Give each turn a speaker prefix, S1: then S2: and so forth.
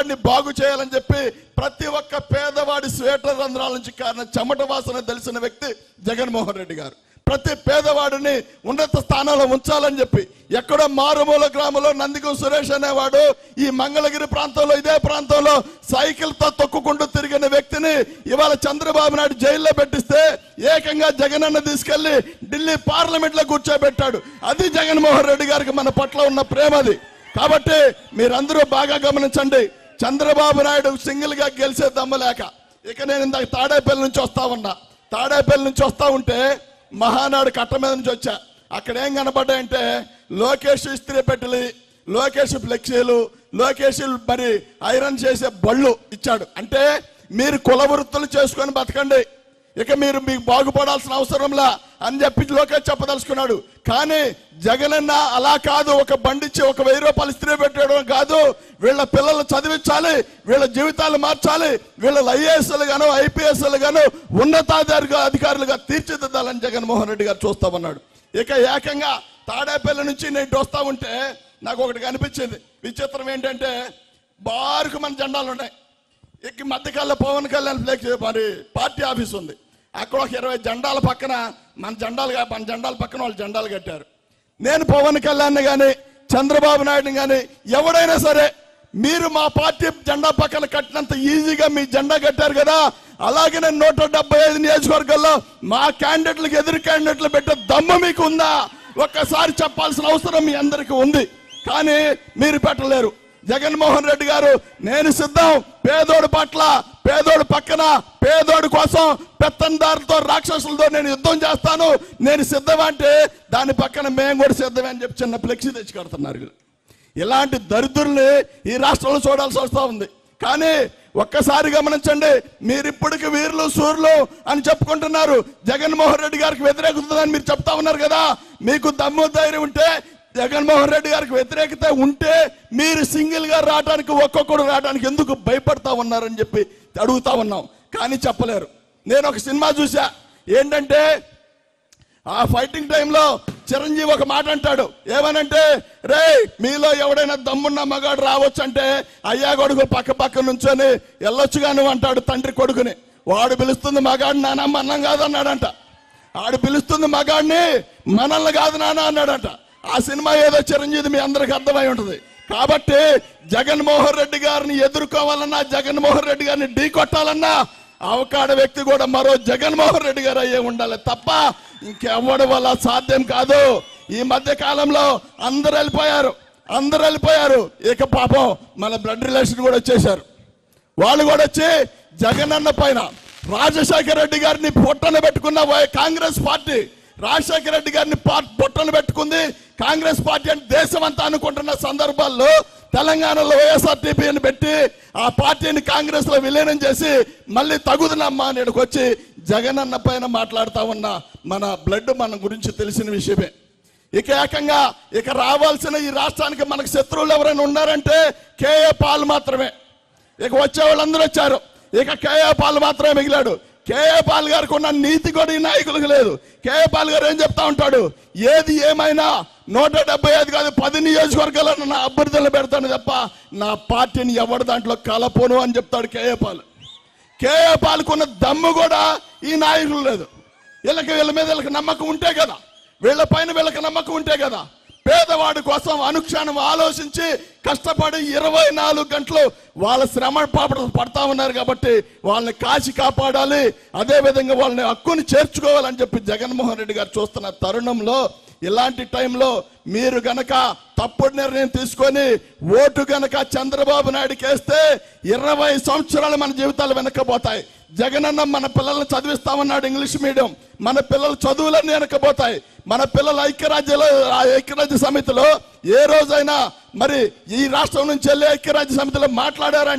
S1: పేదవాడిని బాగు చేయాలని చెప్పి ప్రతి ఒక్క పేదవాడి స్వేటర్ రంధ్రాల నుంచి కారణం చెమట వాసన తెలిసిన వ్యక్తి జగన్మోహన్ రెడ్డి గారు. ప్రతి పేదవాడిని ఉన్నత స్థానంలో ఉంచాలని చెప్పి ఎక్కడో మారుమూల గ్రామంలో నందిగం సురేష్ అనేవాడు ఈ మంగళగిరి ప్రాంతంలో ఇదే ప్రాంతంలో సైకిల్తో తొక్కుకుంటూ తిరిగిన వ్యక్తిని ఇవాళ చంద్రబాబు నాయుడు జైల్లో పెట్టిస్తే ఏకంగా జగనన్న తీసుకెళ్లి ఢిల్లీ పార్లమెంట్ లో కూర్చోబెట్టాడు. అది జగన్మోహన్ రెడ్డి గారికి మన పట్ల ఉన్న ప్రేమది. కాబట్టి మీరందరూ బాగా గమనించండి. చంద్రబాబు నాయుడు సింగిల్ గా గెలిచే దమ్మలేక ఇక నేను ఇందాక తాడేపల్లి నుంచి వస్తా ఉన్నా. తాడేపల్లి నుంచి వస్తా ఉంటే మహానాడు కట్ట మీద నుంచి వచ్చా. అక్కడ ఏం కనబడ్డాయంటే లోకేష్ ఇస్త్రీ పెట్టెలు, లోకేష్ ఫ్లెక్సీలు, లోకేష్ మరి ఐరన్ చేసే బళ్ళు ఇచ్చాడు. అంటే మీరు కుల వృత్తులు చేసుకొని బతకండి, ఇక మీరు మీకు బాగుపడాల్సిన అవసరంలా అని చెప్పి లోకేష్ చెప్పదలుచుకున్నాడు. కానీ జగనన్న అలా కాదు. ఒక బండిచ్చి 1000 రూపాయలు ఇస్త్రీ పెట్టడం కాదు, వీళ్ళ పిల్లలు చదివించాలి, వీళ్ళ జీవితాలు మార్చాలి, వీళ్ళ ఐఏఎస్లు గాను ఐపీఎస్లు గాను ఉన్నతాధికారులుగా తీర్చిదిద్దాలని జగన్మోహన్ రెడ్డి గారు చూస్తా ఉన్నాడు. ఇక ఏకంగా తాడేపల్లి నుంచి నేను వస్తా ఉంటే నాకు ఒకటి కనిపించింది. విచిత్రం ఏంటంటే బారుకు మన జెండాలు ఉన్నాయి. ఇక మధ్యకాలంలో పవన్ కళ్యాణ్ ఫ్లెక్స్ మరి పార్టీ ఆఫీస్ ఉంది. అక్కడ ఒక 20 జెండాల పక్కన మన జెండాల పక్కన వాళ్ళు జెండాలు కట్టారు. నేను పవన్ కళ్యాణ్ కానీ చంద్రబాబు నాయుడు కానీ ఎవడైనా సరే మీరు మా పార్టీ జెండా పక్కన కట్టినంత ఈజీగా మీ జెండా కట్టారు కదా, అలాగే నేను 175 నియోజకవర్గాల్లో మా క్యాండిడేట్లకు ఎదురు క్యాండిడేట్లు పెట్టే దమ్ము మీకు ఉందా? ఒక్కసారి చెప్పాల్సిన అవసరం మీ అందరికీ ఉంది. కానీ మీరు పెట్టలేరు. జగన్మోహన్ రెడ్డి గారు నేను సిద్ధం, పేదోడు పట్ల, పేదోడు పక్కన, పేదోడు కోసం పెత్తందారులతో రాక్షసులతో నేను యుద్ధం చేస్తాను, నేను సిద్ధం అంటే దాని పక్కన మేము కూడా సిద్ధమే అని చెప్పి చిన్న ఫ్లెక్సీ తెచ్చి కడుతున్నారు. ఇలాంటి దరిద్రుల్ని ఈ రాష్ట్రంలో చూడాల్సి వస్తూ ఉంది. కానీ ఒక్కసారి గమనించండి, మీరు ఇప్పటికి వీరులు సూర్యులు అని చెప్పుకుంటున్నారు. జగన్మోహన్ రెడ్డి గారికి వ్యతిరేకతని మీరు చెప్తా ఉన్నారు కదా. మీకు దమ్ము ధైర్యం ఉంటే జగన్మోహన్ రెడ్డి గారికి వ్యతిరేకత ఉంటే మీరు సింగిల్ గా రావడానికి ఒక్కొక్కడు రావడానికి ఎందుకు భయపడతా ఉన్నారని చెప్పి అడుగుతా ఉన్నాం. కానీ చెప్పలేరు. నేను ఒక సినిమా చూసా. ఏంటంటే ఆ ఫైటింగ్ టైంలో చిరంజీవి ఒక మాట అంటాడు. ఏమనంటే, రే మీలో ఎవడైనా దమ్మున్న మగాడు రావచ్చు అంటే అయ్యా కొడుకు పక్క నుంచొని వెళ్ళొచ్చుగా నువ్వు అంటాడు తండ్రి కొడుకుని. వాడు పిలుస్తుంది మగాడు నాన్న మన్నం కాదన్నాడంట. ఆడు పిలుస్తుంది మగాడిని మనల్ని కాదు నాన్న అన్నాడంట. ఆ సినిమా ఏదో చిరంజీవి మీ అందరికి అర్థమై ఉంటుంది. కాబట్టి జగన్మోహన్ రెడ్డి గారిని ఎదుర్కోవాలన్నా, జగన్మోహన్ రెడ్డి గారిని ఢీ కొట్టాలన్నా అవకాడ వ్యక్తి కూడా మరో జగన్మోహన్ రెడ్డి గారు అయ్యే ఉండాలి తప్ప ఇంకెవ్వడం వల్ల సాధ్యం కాదు. ఈ మధ్య కాలంలో అందరు వెళ్ళిపోయారు. ఇక పాపం మన బ్లడ్ రిలేషన్ కూడా వచ్చేసారు. వాళ్ళు కూడా వచ్చి జగనన్న పైన రాజశేఖర రెడ్డి గారిని పొట్టన పెట్టుకున్న కాంగ్రెస్ పార్టీ, రాజశేఖర రెడ్డి గారిని పొట్టను పెట్టుకుంది కాంగ్రెస్ పార్టీ అని దేశం అంతా అనుకుంటున్న సందర్భాల్లో తెలంగాణలో వైఎస్ఆర్టీపీని పెట్టి ఆ పార్టీని కాంగ్రెస్ లో విలీనం చేసి మళ్ళీ తగుదనమ్మా అని వచ్చి జగనన్న పైన మాట్లాడుతా ఉన్న మన బ్లడ్ మన గురించి తెలిసిన విషయమే. ఇక ఏకంగా ఇక రావాల్సిన ఈ రాష్ట్రానికి మనకు శత్రువులు ఎవరైనా ఉన్నారంటే కేఏ పాల్ మాత్రమే. ఇక వచ్చే వాళ్ళందరూ వచ్చారు. ఇక కేఏ పాల్ మాత్రమే మిగిలాడు. కేఏ పాల్ గారికి ఉన్న నీతి కూడా ఈ నాయకులకు లేదు. కేఏ పాల్ గారు ఏం చెప్తా ఉంటాడు, ఏది ఏమైనా 175 కాదు 10 నియోజకవర్గాలను నా అభ్యర్థులను పెడతాను తప్ప నా పార్టీని ఎవరు దాంట్లో కలపోను అని చెప్తాడు కేఏ పాల్. కేఏ పాల్కున్న దమ్ము కూడా ఈ నాయకులు లేదు. వీళ్ళ మీద వీళ్ళకి నమ్మకం ఉంటే కదా, వీళ్ళ పైన వీళ్ళకి నమ్మకం ఉంటే కదా పేదవాడి కోసం అనుక్షణం ఆలోచించి కష్టపడి 24 గంటలు వాళ్ళ శ్రమ పడతా ఉన్నారు. కాబట్టి వాళ్ళని కాచి కాపాడాలి, అదేవిధంగా వాళ్ళని హక్కుని చేర్చుకోవాలని చెప్పి జగన్మోహన్ రెడ్డి గారు చూస్తున్న తరుణంలో ఇలాంటి టైంలో మీరు గనక తప్పుడు నిర్ణయం తీసుకొని ఓటు గనక చంద్రబాబు నాయుడుకి వేస్తే 20 సంవత్సరాలు మన జీవితాలు వెనక్కపోతాయి. జగనన్న మన పిల్లల్ని చదివిస్తామన్నాడు ఇంగ్లీష్ మీడియం, మన పిల్లల చదువులన్నీ వెనకపోతాయి. మన పిల్లల ఐక్యరాజ్య సమితిలో ఏ రోజైనా మరి ఈ రాష్ట్రం నుంచి వెళ్ళి ఐక్యరాజ్య సమితిలో మాట్లాడారంటే